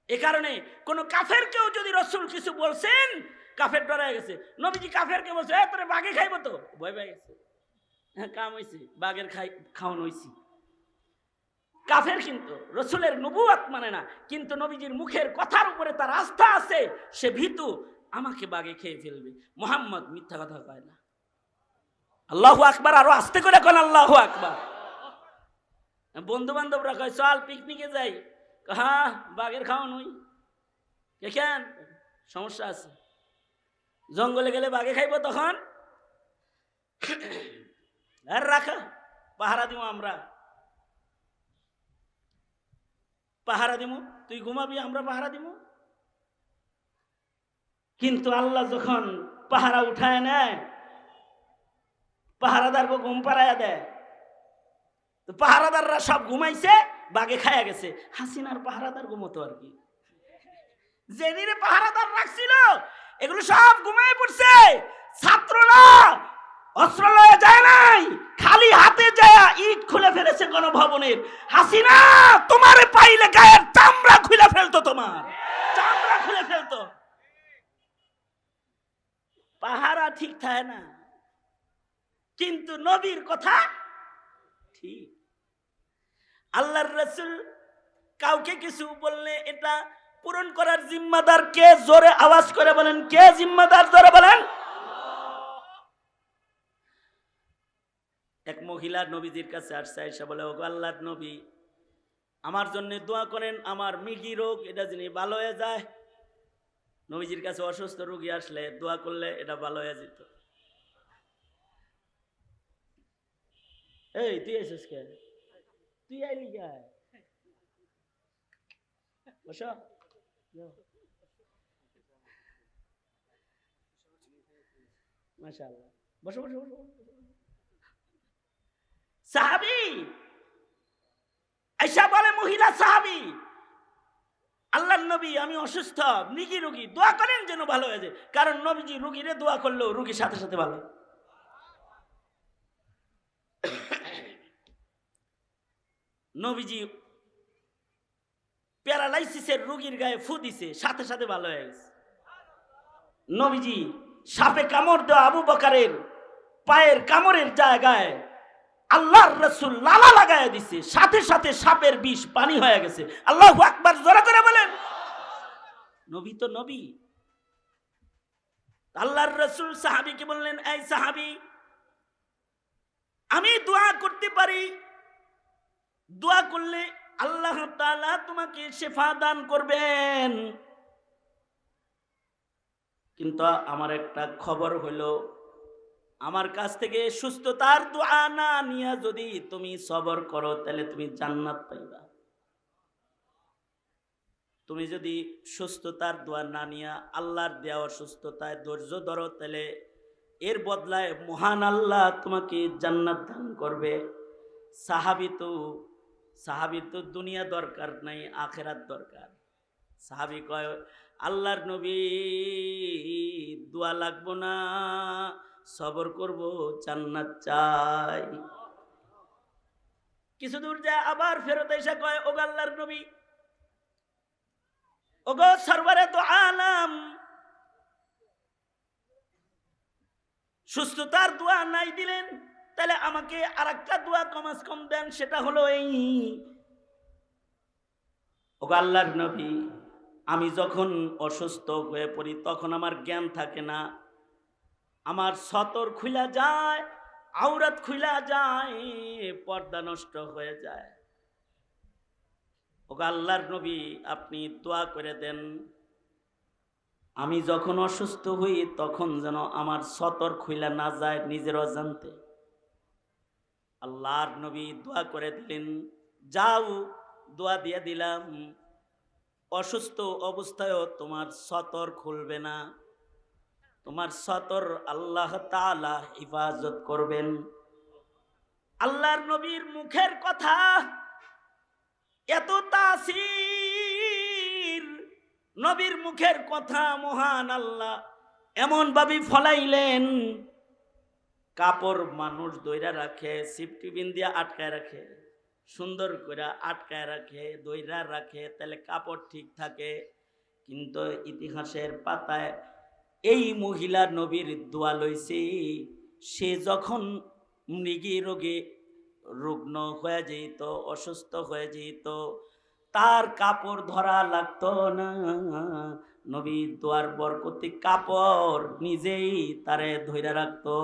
এ কারণে কোন কাফেরকেও যদি রাসূল কিছু বলছেন, কাফের ডরায় গেছে। নবীজি কাফেরকে বলছে, তোরে বাঘে খাইবো, তো ভয় পেয়ে গেছে, হ্যাঁ কাম হইছে, বাঘের খাওয়ানো হইছে। কাফের কিন্তু রাসূলের নবুয়ত মানে না, কিন্তু নবীজির মুখের কথার উপরে তার আস্থা আছে, সে ভীতু, আমাকে বাঘে খেয়ে ফেলবে। মুহাম্মদ মিথ্যা কথা কয় না। আল্লাহু আকবার, আরো আস্তে করে কোন আল্লাহু আকবার। বন্ধু বান্ধবরা কয় চল পিকনিকে যাই, হ্যাঁ বাঘের খাওয়ানো হই, কেন সমস্যা আছে, জঙ্গলে গেলে বাঘে খাইব, তখন আর রাখা পাহারা দিব, আমরা পাহারা দিব, তুই ঘুমাবি আমরা পাহারা দিব। কিন্তু আল্লাহ যখন পাহারা উঠায় নেয়, পাহারাদারকে ঘুম পাড়াইয়া দেয়, তো পাহারাদাররা সব ঘুমাইছে, বাঘে খায়া গেছে। হাসিনার পাহারাদার ঘুমতো আর কি, যেদিনে পাহারাদার রাখছিল এগুলো সব ঘুমায় পড়ছে। ছাত্ররা অস্ত্র লয়ে যায় নাই, খালি হাতে যায় ইট খুলে ফেলেছে গণভবনের। হাসিনা তোমারে পাইলে গায়ের চামড়া খুলে ফেলতো, তোমার চামড়া খুলে ফেলতো। পাহারা ঠিক থাকে না, কিন্তু নবীর কথা ঠিক। আল্লাহর রাসূল কাউকে কিছু বললে এটা পূরণ করার জিম্মাদার কে? জোরে আওয়াজ করে বলেন, কে জিম্মাদার? জোরে বলেন। এক মহিলা নবীজির কাছে আসছে, আয়েশা বলে, ওগো আল্লাহর নবী, আমার জন্য দোয়া করেন, আমার মৃগী রোগ এটা যিনি ভালো হয়ে যায়। নবীজির কাছে অসুস্থ রোগী আসলে দোয়া করলে এটা ভালো হয়ে যেত। এই তুই এসেছিস কে? তুই আইলি কে? বসো, মাশাআল্লাহ, বসো বসো বসো। সাহাবী আয়েশা বলে, মহিলা সাহাবী, আল্লাহর নবী আমি অসুস্থ, মৃগী রোগী, দোয়া করেন যেন ভালো হয়ে যায়। কারণ নবীজি রোগীরে দোয়া করলেও রোগীর সাথে সাথে ভালো। নবীজি প্যারালাইসিসের রোগীর গায়ে ফু দিছে, সাথে সাথে ভালো হয়ে গেছে। নবীজি সাপে কামড় দেওয়া আবু বকরের পায়ের কামড়ের জায়গায় আল্লাহর রাসূল লালা লাগায় দিছে, সাথে সাথে সাপের বিষ পানি হয়ে গেছে। আল্লাহু আকবার, জোরে করে বলেন। নবী তো নবী। আল্লাহর রাসূল সাহাবীকে বললেন, এই সাহাবী, আমি দোয়া করতে পারি, দোয়া করলে আল্লাহ তাআলা তোমাকে শিফা দান করবেন, কিন্তু আমার একটা খবর হলো, আমার কাছ থেকে সুস্থতার দোয়া না নিয়ে যদি তুমি সবর করো তাহলে তুমি জান্নাত পাইবা। তুমি যদি সুস্থতার দোয়া না নিয়ে আল্লাহর দেওয়া সুস্থতায় ধৈর্য ধরো তাহলে এর বদলায় মহান আল্লাহ তোমাকে জান্নাত দান করবে। সাহাবীর তো দুনিয়া দরকার নাই, আখেরাত দরকার। সাহাবী কয়, আল্লাহর নবী, দোয়া লাগবো না, সবর করব, জান্নাত চাই। কিছু দূর যায় আবার ফেরত এসে কয়, ওগো আল্লাহর নবী, ওগো সরওয়ারে তো আলাম, সুস্থতার দোয়া নাই দিলেন, তাহলে আমাকে আরেকটা দোয়া কমাস কম দেন, সেটা হলো এই, ওগো আল্লাহর নবী, আমি যখন অসুস্থ হয়ে পড়ি তখন আমার জ্ঞান থাকে না, আমার সতর খুলা যায়, আওরাত খুলা যায়, পর্দা নষ্ট হয়ে যায়। ওগো আল্লাহর নবী, আপনি দোয়া করে দেন, আমি যখন অসুস্থ হই তখন যেন আমার সতর খুলা না যায় নিজের অজান্তে। আল্লাহর নবী দোয়া করে দিলেন, যাও, দোয়া দিয়ে দিলাম, অসুস্থ অবস্থায়ও তোমার সতর খুলবে না, তোমার সতর আল্লাহ তাআলা হিফাজত করবেন। আল্লাহর নবীর মুখের কথা এত তাসির, নবীর মুখের কথা মহান আল্লাহ এমন ভাবে ফলাইলেন, কাপড় মানুষ দইরা রাখে, সিফটি বিন দিয়া আটকায় রাখে, সুন্দর করে আটকায় রাখে, দইরা রাখে, তাহলে কাপড় ঠিক থাকে। কিন্তু ইতিহাসের পাতায় এই মহিলা নবীর দোয়া লইছে, সে যখন মৃগী রোগে রুগ্ন হয়ে যেত, অসুস্থ হয়ে যেত, তার কাপড় ধরা লাগতো না, নবীর দোয়ার বরকতে কাপড় নিজেই তারে ধইরা রাখতো।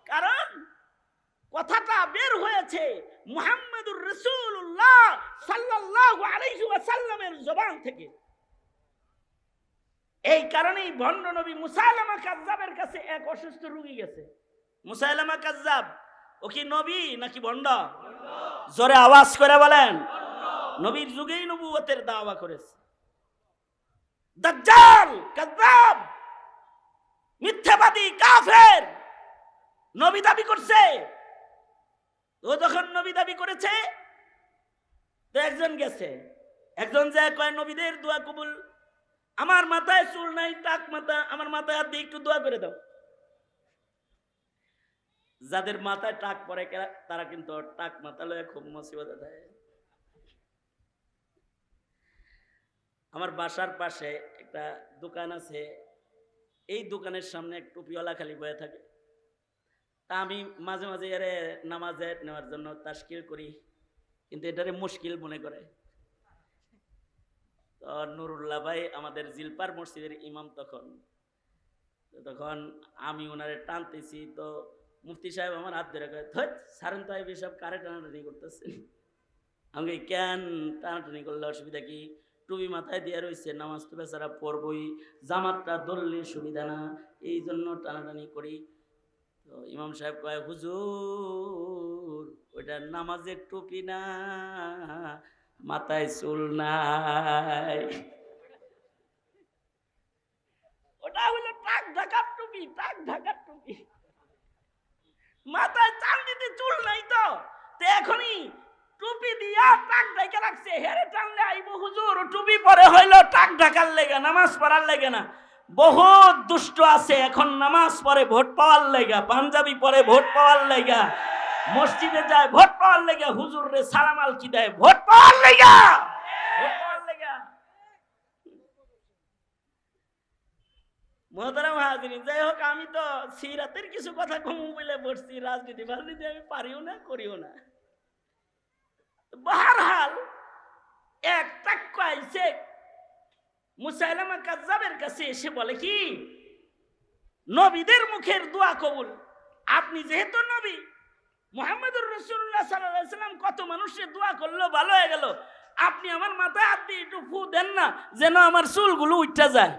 কারণ কথাটা বের হয়েছে মুহাম্মদুর রাসূলুল্লাহ সাল্লাল্লাহু আলাইহি ওয়াসাল্লামের জবান থেকে। এই কারণেই ভণ্ড নবী মুসাইলামা কাযযাবের কাছে এক অসুস্থ রোগী গেছে। মুসাইলামা কাযযাব ও কি নবী নাকি ভণ্ড? জোরে আওয়াজ করে বলেন। নবীর যুগেই নবুয়তের দাওয়া করেছে। দাজ্জাল, কাযযাব, মিথ্যাবাদী, কাফের, নবী দাবি করছে। ও যখন নবী দাবি করেছে তো একজন গেছে, একজন যায় কয়, নবীদের দোয়া কবুল, আমার মাথায় চুল নাই, টাক মাথা, আমার মাথায় হাত দিয়ে একটু দোয়া করে দাও। যাদের মাথায় টাক পরে তারা কিন্তু টাক মাথা লয়ে খুব মুসিবতে দেয়। আমার বাসার পাশে একটা দোকান আছে, এই দোকানের সামনে এক টুপিওয়ালা খালি বয়ে থাকে। তা আমি মাঝে মাঝে এরে নামাজে নেওয়ার জন্য তাশকিল করি, কিন্তু এটারে মুশকিল মনে করে। তো নুরুল্লাহ ভাই আমাদের জিলপার মসজিদের ইমাম, তখন আমি ওনারে টানতেছি, তো মুফতি সাহেব আমার হাত ধরে কয়, সারেন তো সব কারে টানাটানি করতেছেন। আমি কেন টানাটানি করলে অসুবিধা কি? টুপি মাথায় দিয়ে রয়েছে, নামাজ তো বেচারা পড়বই, জামাতটা ধরলে সুবিধা না, এই জন্য টানাটানি করি। তো ইমাম সাহেব কয়, হুজুর ওইটা নামাজের টুপি না, মাথায় চুল নাই, ওটা হলো টাক ঢাকার টুপি, টাক ঢাকার টুপি। মাথায় চাল দিতে চুল নাই, তো এখনই টুপি দিয়া টাক ঢাকা রাখছে, হেরে টানলে আইব হুজুর, টুপি পরে হইলো টাক ঢাকার লেগে, নামাজ পড়ার লেগে না। বহুত দুষ্ট আছে এখন নামাজ পড়ে ভোট পাওয়ার লেগা, পাঞ্জাবি পরে ভোট পাওয়ার লেগা, মসজিদে যায় ভোট পাওয়ার লেগা, হুজুর রে সালাম আলকি দেয় ভোট পাওয়ার লেগা, ভোট পাওয়ার লেগা। মোহতারাম হাজিরিন, যাই হোক, আমি তো সিরাতের কিছু কথা কমু বলে পড়ছি, রাজনীতি ফাজনীতি আমি পারিও না, করিও না। বাহারহাল এক টাক্কা আইছে মুসাইলামা কাজ্জাবের কাছে, এসে বলে কি, নবীদের মুখের দোয়া কবুল, আপনি যেহেতু নবী, মুহাম্মদুর রাসূলুল্লাহ সাল্লাল্লাহু আলাইহি ওয়াসাল্লাম কত মানুষের দোয়া করলো, ভালো হয়ে গেল, আপনি আমার মাথায় হাত দিয়ে একটু ফু দেন না, যেন আমার চুলগুলো উঠতে যায়।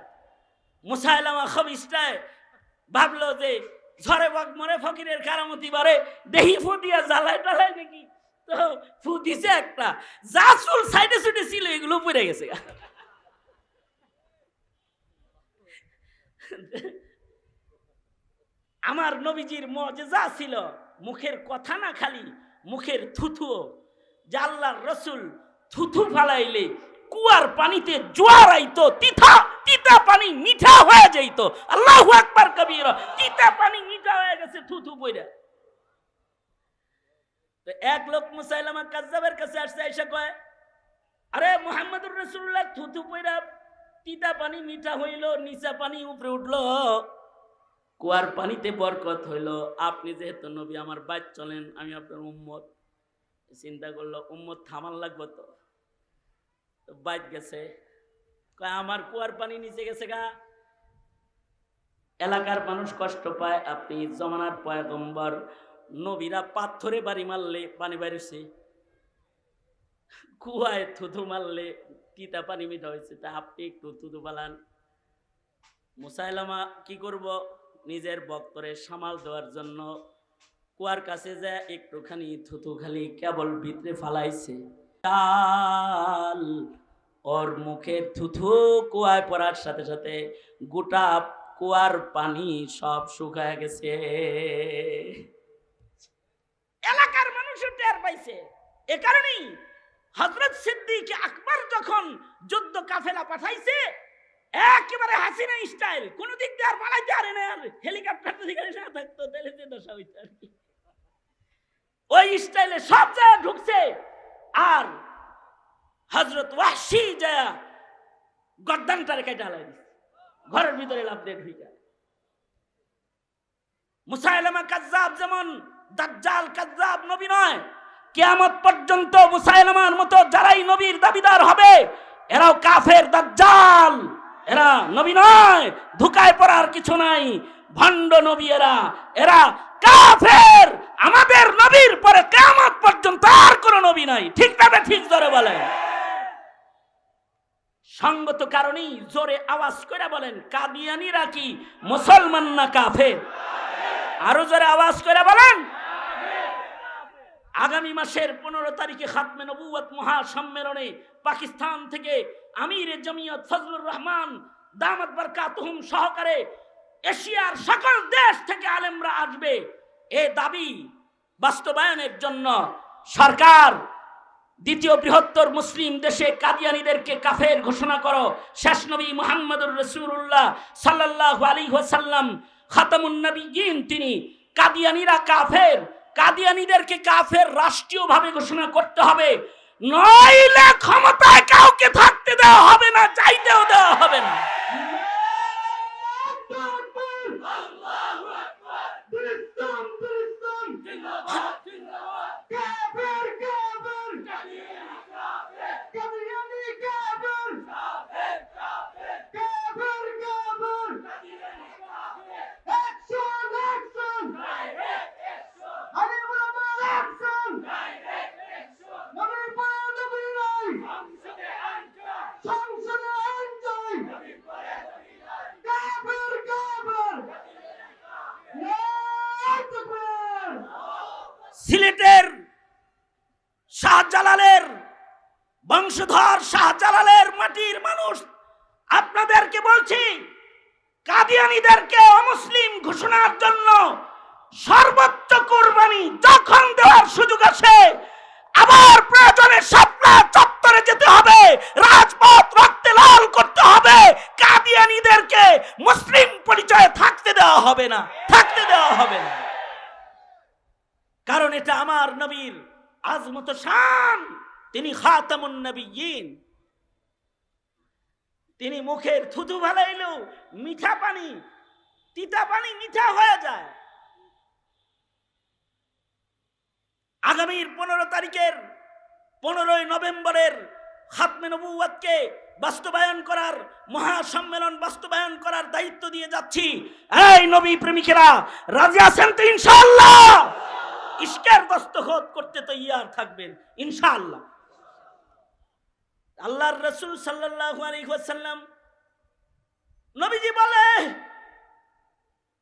মুসাইলামা খবিসটায় ভাবলো যে ঝরে বক মরে ফকিরের কারামতি বারে, দেহি ফু দিয়া জ্বালায় টালায় নাকি, তো ফু দিছে একটা, যা চুল সাইডে সুইডে ছিল এগুলো পড়ে গেছে। আমার নবীজির মুজিজা ছিল মুখের কথা না, খালি মুখের থুথুও, যে আল্লাহর রসুল থুথু ফালাইলে কুয়ার পানিতে জোয়ার আইতো, তিতা পানি মিঠা হয়ে যাইত। আল্লাহু আকবার কবীরা, তিতা পানি মিঠা হয়ে গেছে থুথু পইরা। তো এক লোক মুসাইলামা কাজ্জাবের কাছে আসছে, এসে কয়, আরে মুহাম্মদুর রাসূলুল্লাহ থুথু পইরা তিতা পানি মিঠা হইল, নিচা পানি উপরে উঠলো, কুয়ার পানিতে বরকত হইল, আপনি যেহেতু নবী আমার বাইত চলেন, আমি আপনার উম্মত। চিন্তা করলো উম্মত থামার লাগবে, তো বাইত গেছে, কয় আমার কুয়ার পানি নিচে গেছে গা, এলাকার মানুষ কষ্ট পায়, আপনি জমানার পয়গম্বর, নবীরা পাথরে বাড়ি মারলে পানি বেরোছে, কুয়ায় থুথু মারলে তিতা পানি মিঠা হয়েছে, তা আপনি একটু থুথু পালান। মুসাইলামা কি করব, নিজের বক্তরে সামাল দেওয়ার জন্য কুয়ার কাছে যায় একটুখানি থুথু খালি কেবল ভিতরে ফালাইছে, ওর মুখে থুথু কুয়ায় পড়ার সাথে সাথে গোটা কুয়ার পানি সব শুকায় গেছে। এলাকার মানুষও টের পাইছে। এ কারণেই হযরত সিদ্দিক আকবর যখন যুদ্ধ কাফেলা পাঠাইছে, একেবারে হাসিনা স্টাইল, কোন দিক দিয়ে আর পালাইতে পারে না, আর হেলিকপ্টার থেকে না থাকতো তাহলে যে দশা হইতো আর কি, ওই স্টাইলে সব জায়গায় ঢুকছে। আর হযরত ওয়াহশী যায় গর্দানটারে কেটে হালাই দিছে, ঘরের ভিতরে লাফ দিয়ে ঢুকে। মুসাইলামা কাজ্জাব যেমন দাজ্জাল কাজ্জাব নবী নয়, কিয়ামত পর্যন্ত মুসাইলামার মতো যারাই নবীর দাবিদার হবে এরাও কাফের দাজ্জাল, এরা নবী নয়, ধোঁকায় পড়ার কিছু নাই, ভণ্ড নবী এরা কাফের। আমাদের নবীর পরে কিয়ামত পর্যন্ত আর কোনো নবী নাই, ঠিক তবে ঠিক জোরে বলে, সঙ্গত কারণেই জোরে আওয়াজ করে বলেন, কাদিয়ানীরা কি মুসলমান না কাফের? আরো জোরে আওয়াজ করে বলেন। আগামী মাসের 15 তারিখে খাতমে নবুয়ত মহাসম্মেলনে পাকিস্তান থেকে আমির জমিয়ত ফজলুর রহমান দামাত বারকাতুহুম সহকারে এশিয়ার সকল দেশ থেকে আলেমরা আসবে। এই দাবি বাস্তবায়নের জন্য সরকার দ্বিতীয় বৃহত্তর মুসলিম দেশে কাদিয়ানীদেরকে কাফের ঘোষণা করো। শেষ নবী মুহাম্মদুর রাসূলুল্লাহ সাল্লাল্লাহু আলাইহি ওয়াসাল্লাম খাতামুন নবিয়্যিন, তিনি কাদিয়ানীরা কাফের, কাদিয়ানীদেরকে কাফের রাষ্ট্রীয়ভাবে ঘোষণা করতে হবে, নইলে ক্ষমতায় কাউকে থাকতে দেওয়া হবে না, চাইতেও দেওয়া হবে না। সিলেটের শাহজালালের বংশধর, শাহজালালের মাটির মানুষ, আপনাদেরকে বলছি, কাদিয়ানীদেরকে অমুসলিম ঘোষণার জন্য সর্বোচ্চ কুরবানি যখন দেওয়ার সুযোগ আসে, আবার প্রয়োজনে শাপলা চত্বরে যেতে হবে, রাজপথ রক্তে লাল করতে হবে, কাদিয়ানীদেরকে মুসলিম পরিচয়ে থাকতে দেওয়া হবে না, থাকতে দেওয়া হবে না। কারণ এটা আমার নবীর আজমত শান, তিনি খাতামুন নবিয়্যিন, তিনি মুখের থুতু ভালাইলেও মিঠা পানি, তিতা পানি মিঠা হয়ে যায়। আগামীর 15 তারিখের 15ই নভেম্বরের খাতমে নবুওয়াতকে বাস্তবায়ন করার, মহাসম্মেলন বাস্তবায়ন করার দায়িত্ব দিয়ে যাচ্ছি। এই নবী প্রেমিকেরা রাজি আছেন তো ইনশাআল্লাহ? ইশকের দস্তখত করতে তৈয়ার থাকবেন ইনশাআল্লাহ। আল্লাহর রাসূল সাল্লাল্লাহু আলাইহি ওয়াসাল্লাম নবীজি বলে,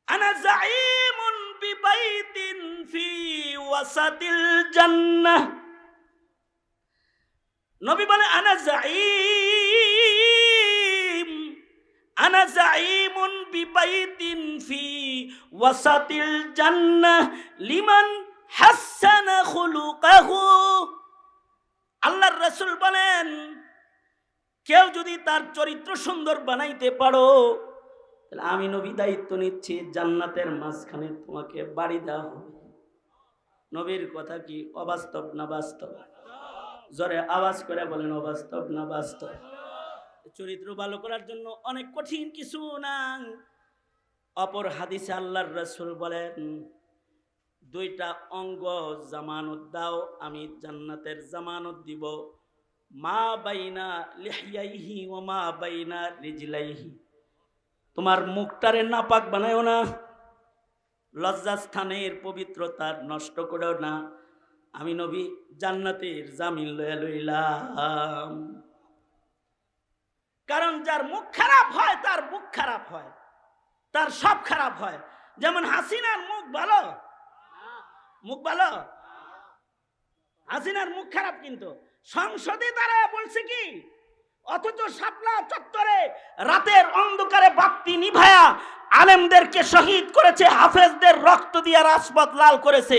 আনা যাঈমুন বিবাইতিন ফি ওয়াসাতিল জান্নাহ। নবী বলে, আনা যাঈমুন বিবাইতিন ফি ওয়াসাতিল জান্নাহ লিমান হাসানা খুলুকাহু। আল্লাহর রাসূল বলেন, কেউ যদি তার চরিত্র সুন্দর বানাইতে পারো, তাহলে আমি নবী দায়িত্ব নিচ্ছি, জান্নাতের মাঝখানে তোমাকে বাড়ি দেওয়া হবে। নবীর কথা কি অবাস্তব না বাস্তব? জোরে আওয়াজ করে বলেন, অবাস্তব না বাস্তব? চরিত্র ভালো করার জন্য অনেক কঠিন কিছু না। অপর হাদিসে আল্লাহর রাসূল বলেন, 2টা অঙ্গ জামানত দাও, আমি জান্নাতের জামানত দিব। মা বাইনা লিহইয়াইহি ওয়া মা বাইনা রিজলাইহি। তোমার মুখটারে নাপাক বানায়ও না, লজ্জাস্থানের পবিত্রতা নষ্ট করেও না। আমি নবী জান্নাতের জামিন লইয়া লইলাম। কারণ যার মুখ খারাপ হয় তার মুখ খারাপ হয়, তার সব খারাপ হয়। যেমন হাসিনার মুখ ভালো, মুখ ভালো, হাসিনার মুখ খারাপ, কিন্তু সংসদে তারা বলছে কি, অথচ শাপলা চত্বরে রাতের অন্ধকারে বাতি নিভায়া আলেমদেরকে শহীদ করেছে, হাফেজদের রক্ত দিয়ে রাজপথ লাল করেছে।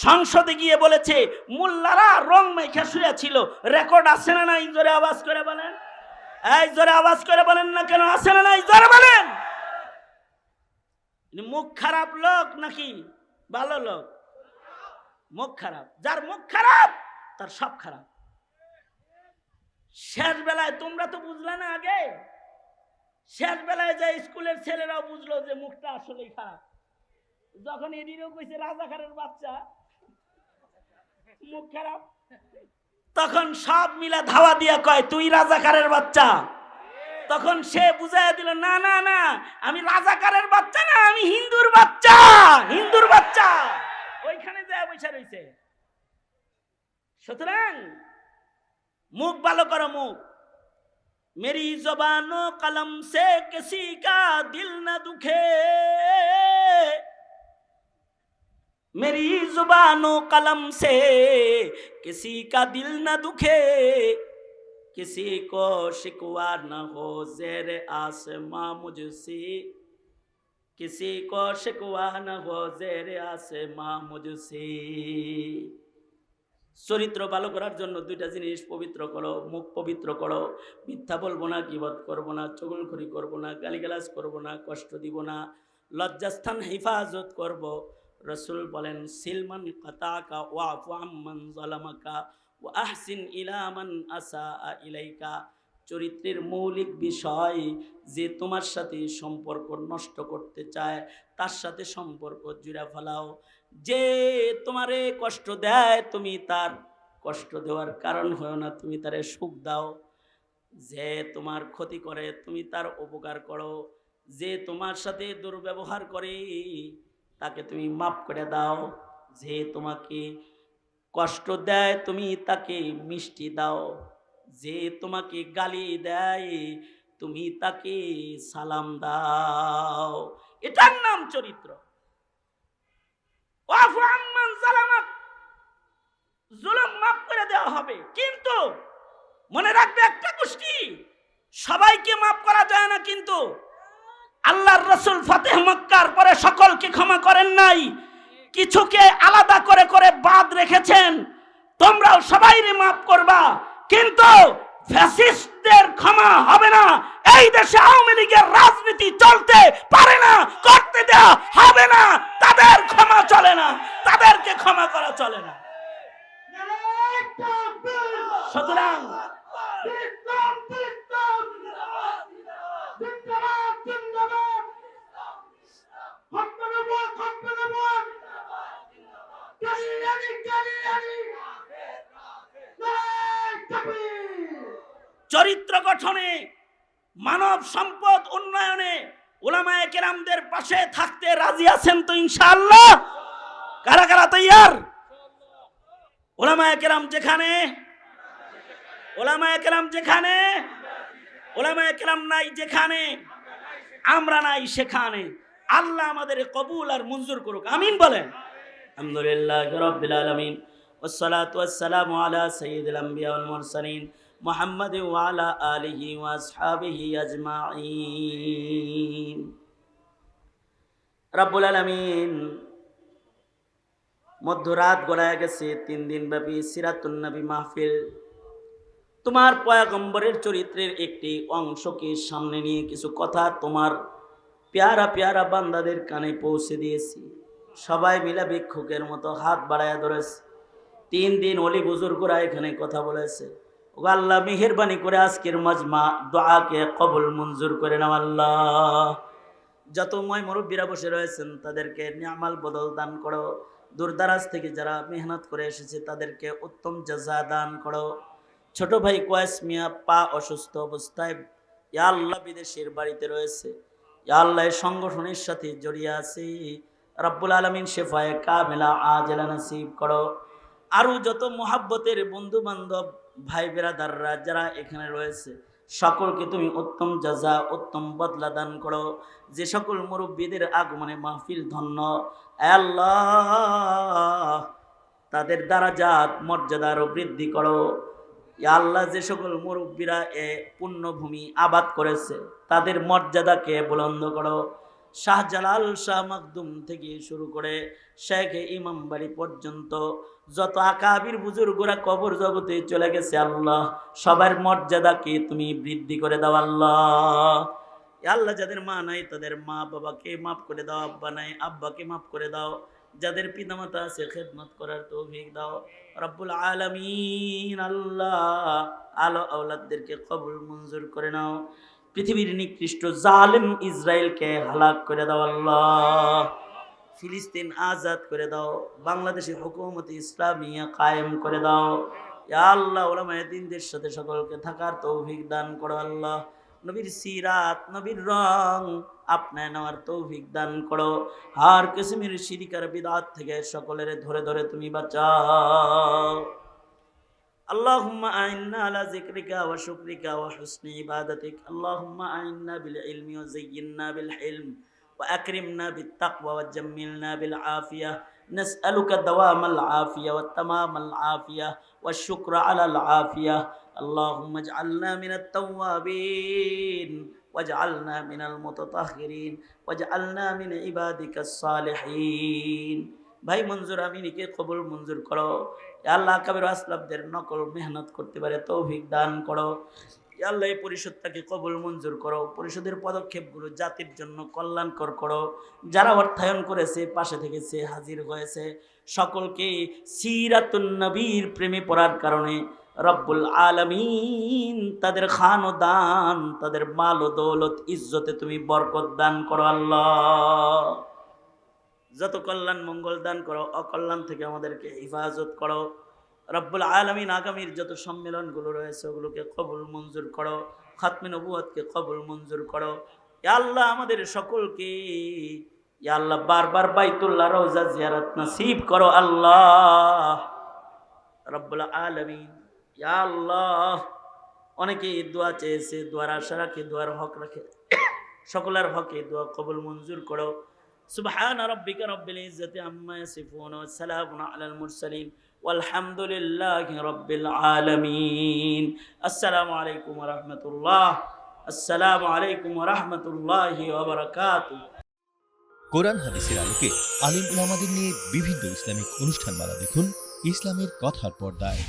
সংসদে গিয়ে বলেছে মোল্লারা রং মেখে শুয়ে ছিল। রেকর্ড আছে না নাই? জোরে আওয়াজ করে বলেন। এই জোরে আওয়াজ করে বলেন না কেন? আছে না নাই? জোরে বলেন। মুখ খারাপ লোক নাকি ভালো লোক? মুখ খারাপ। যার মুখ খারাপ তার সব খারাপ। শেষ বেলায় তোমরা তো বুঝলে না, আগে শেষ বেলায় যে স্কুলের ছেলেরাও বুঝলো যে মুখটা আসলেই খারাপ। যখন এদিকেও কইছে রাজাকারের বাচ্চা মুখ খারাপ, তখন সব মিলা ধাওয়া দিয়া কয় তুই রাজাকারের বাচ্চা। তখন সে বুঝাইয়া দিল, না না না, আমি রাজাকারের বাচ্চা না, আমি হিন্দুর বাচ্চা, হিন্দুর বাচ্চা। ওইখানে যায় বসে রইছে। সুতরাং মুখ ভালো করো। মুখ, মেরি জবানো কলম সে কিসি কা দিল না দুখে, मेरी जुबानो कलम से किसी का दिल न दुखे, किसी को शिकवा न हो ज़ेर आसमां मुझसे, किसी को शिकवा न हो ज़ेर आसमां मुझसे। চরিত্র ভালো করার জন্য 2টা জিনিস পবিত্র করো। মুখ পবিত্র করো, মিথ্যা বলবো না, গীবত করবো না, চগলখড়ি করবো না, গালিগালাজ করবো না, কষ্ট দিব না, লজ্জাস্থান হেফাজত করব। রসুল বলেন, সিলমান কাতাকা ওয়াফু আম্মান যালামাকা ওয়া আহসিন ইলা মান আসাআ ইলাইকা। চরিত্রের মৌলিক বিষয়, যে তোমার সাথে সম্পর্ক নষ্ট করতে চায় তার সাথে সম্পর্ক জুড়ে ফেলাও। যে তোমারে কষ্ট দেয় তুমি তার কষ্ট দেওয়ার কারণ হও না, তুমি তারে সুখ দাও। যে তোমার ক্ষতি করে তুমি তার উপকার করো। যে তোমার সাথে দুর্ব্যবহার করে তাকে তুমি মাফ করে দাও। যে তোমাকে কষ্ট দেয় তুমি তাকে মিষ্টি দাও। যে তোমাকে গালি দেয় তুমি তাকে সালাম দাও। এটার নাম চরিত্র। ওয়াফু আম্মান যালামাক, জুলুম মাফ করে দেওয়া হবে। কিন্তু মনে রাখবে একটা গোষ্ঠী, সবাইকে মাফ করা যায় না। কিন্তু আল্লাহর রাসূল ফাতেহ মক্কার পরে সকলকে ক্ষমা করেন নাই, কিছুকে আলাদা করে করে বাদ রেখেছেন। তোমরাও সবাইকে মাফ করবা, কিন্তু ফ্যাসিস্টদের ক্ষমা হবে না। এই দেশে আওয়ামী লীগের রাজনীতি চলতে পারে না, করতে দেওয়া হবে না। তাদের ক্ষমা চলে না, তাদেরকে ক্ষমা করা চলে না। সুতরাং চরিত্র গঠনে, মানব সম্পদ উন্নয়নে উলামায়ে কেরামদের পাশে থাকতে রাজি আছেন তো ইনশাআল্লাহ? কারা কারা তৈয়ার? উলামায়ে কেরাম যেখানে, উলামায়ে কেরাম যেখানে, উলামায়ে কেরাম নাই যেখানে, আমরা নাই সেখানে। আল্লাহ আমাদের কবুল আর মঞ্জুর করুক, আমিন বলেন। আলহামদুলিল্লাহ রাব্বিল আলামিন, ওয়াসসালাতু ওয়াসসালামু আলা সাইয়্যিদিল আমবিয়া ওয়াল মুরসালিন মুহাম্মাদ ওয়া আলা আলিহি ওয়া আসহাবিহি আজমাইন। রাব্বুল আলামিন মধ্যরাত গড়ায় গেছে 3 দিন ব্যাপী সিরাতুন নবী মাহফিল। তোমার পয়গম্বরের চরিত্রের একটি অংশকে সামনে নিয়ে কিছু কথা তোমার প্যারা প্যারা বান্দাদের কানে পৌঁছে দিয়েছি। সবাই মিলে ভিক্ষুকের মতো হাত বাড়ায় ধরেছে। 3 দিন ওলি বুজুর্গরা এখানে কথা বলেছে। ও আল্লাহ মেহেরবানি করে আজকের মাজমা দোয়াকে কবুল মঞ্জুর করে নাও আল্লাহ। যত মুরব্বীরা বসে রয়েছেন তাদেরকে নিয়ামাল বদল দান করো। দূরদারাজ থেকে যারা মেহনত করে এসেছে তাদেরকে উত্তম জাযা দান করো। ছোট ভাই কোয়েস মিয়া পা অসুস্থ অবস্থায় ইয়া আল্লাহ বিদেশের বাড়িতে রয়েছে। ইয়া আল্লাহ সংগঠনের সাথে জড়িয়ে আছে। রব্বুল আলামিন শেফায়ে কামিলা আজলা নসিব করো। আরও যত মুহাব্বতের বন্ধু বান্ধব ভাই বেরাদাররা যারা এখানে রয়েছে সকলকে তুমি উত্তম জাযা উত্তম বদলা দান করো। যে সকল মুরব্বীদের আগমনে মাহফিল ধন্য, আল্লাহ তাদের দারাজাত মর্যাদা আরো বৃদ্ধি করো। ইয়া আল্লাহ যে সকল মুরব্বীরা এ পুণ্যভূমি আবাদ করেছে তাদের মর্যাদাকে বুলন্দ করো। শাহজালাল শাহ মাকদুম থেকে শুরু করে শেখ ইমাম বাড়ি পর্যন্ত যত আকাবির বুজুর্গরা কবর জগতে চলে গেছে আল্লাহ সবার মর্যাদাকে তুমি বৃদ্ধি করে দাও আল্লাহ। আল্লাহ যাদের মা নাই তাদের মা বাবাকে মাফ করে দাও, আব্বা নাই আব্বাকে মাফ করে দাও। যাদের পিতামাতা আছে খেদমত করার তৌফিক দাও রব্বুল আলামিন। আল্লাহ আলো আওলাদদেরকে কবুল মঞ্জুর করে নাও। পৃথিবীর নিকৃষ্ট জালেম ইসরায়েলকে হালাক করে দাও আল্লাহ। ফিলিস্তিন আজাদ করে দাও। বাংলাদেশের হুকুমত ইসলামিয়া কায়েম করে দাও। ইয়া আল্লাহ উলামায়ে দ্বীনদের সাথে সকলকে থাকার তৌফিক দান করো আল্লাহ। নবীর সিরাত নবীর রং আপনায় নেওয়ার তৌফিক দান করো। হার কিসমের শিরক আর বিদআত থেকে সকলের ধরে ধরে তুমি বাঁচাও। اللهم أعنا على ذكرك وشكرك وحسن عبادتك. اللهم أعنا بالعلم وزينا بالحلم وأكرمنا بالتقوى وجملنا بالعافية. نسألك دوام العافية والتمام العافية والشكر على العافية. اللهم اجعلنا من التوابين واجعلنا من المتطهرين واجعلنا من عبادك الصالحين. ভাই মঞ্জুর আমিনকে কবুল মঞ্জুর করো। আল্লাহ কাবির আসলাফদের নকল মেহনত করতে পারে তৌফিক দান করো। আল্লাহ এই পরিষদটাকে কবুল মঞ্জুর করো। পরিষদের পদক্ষেপগুলো জাতির জন্য কল্যাণকর করো। যারা অর্থায়ন করেছে পাশে থেকেছে হাজির হয়েছে সকলকে সিরাতুন নবীর প্রেমে পড়ার কারণে রব্বুল আলামিন তাদের খান ও দান তাদের মাল ও দৌলত ইজ্জতে তুমি বরকত দান করো আল্লাহ। যত কল্যাণ মঙ্গল দান করো, অকল্যাণ থেকে আমাদেরকে হেফাজত করো রব্বুল আলামিন। আগামীর যত সম্মেলনগুলো রয়েছে ওগুলোকে কবুল মঞ্জুর করো। খাতমে নবুয়তকে কবুল মঞ্জুর করো। ইয়া আল্লাহ আমাদের সকলকে ইয়া আল্লাহ বারবার বাইতুল্লাহ রওজা জিয়ারত নসিব করো আল্লাহ রব্বুল আলামিন। ইয়া আল্লাহ অনেকে দোয়া চেয়েছে, দোয়ার আশা রাখে, দোয়ার হক রাখে, সকলের হকে দোয়া কবুল মঞ্জুর করো। সুবহান রাব্বিকা রব্বিল ইজ্জাতি আম্মা ইয়াসিফুন ওয়া সালামুন আলাল মুরসালিন ওয়ালহামদুলিল্লাহি রাব্বিল আলামিন। আসসালামু আলাইকুম ওয়া রাহমাতুল্লাহ। আসসালামু আলাইকুম ওয়া রাহমাতুল্লাহি ওয়া বারাকাতুহু। কোরআন হাদিসের আলোকে আলিম উলামাদের নিয়ে বিভিন্ন ইসলামিক অনুষ্ঠানমালা দেখুন ইসলামের কথার পর্দায়।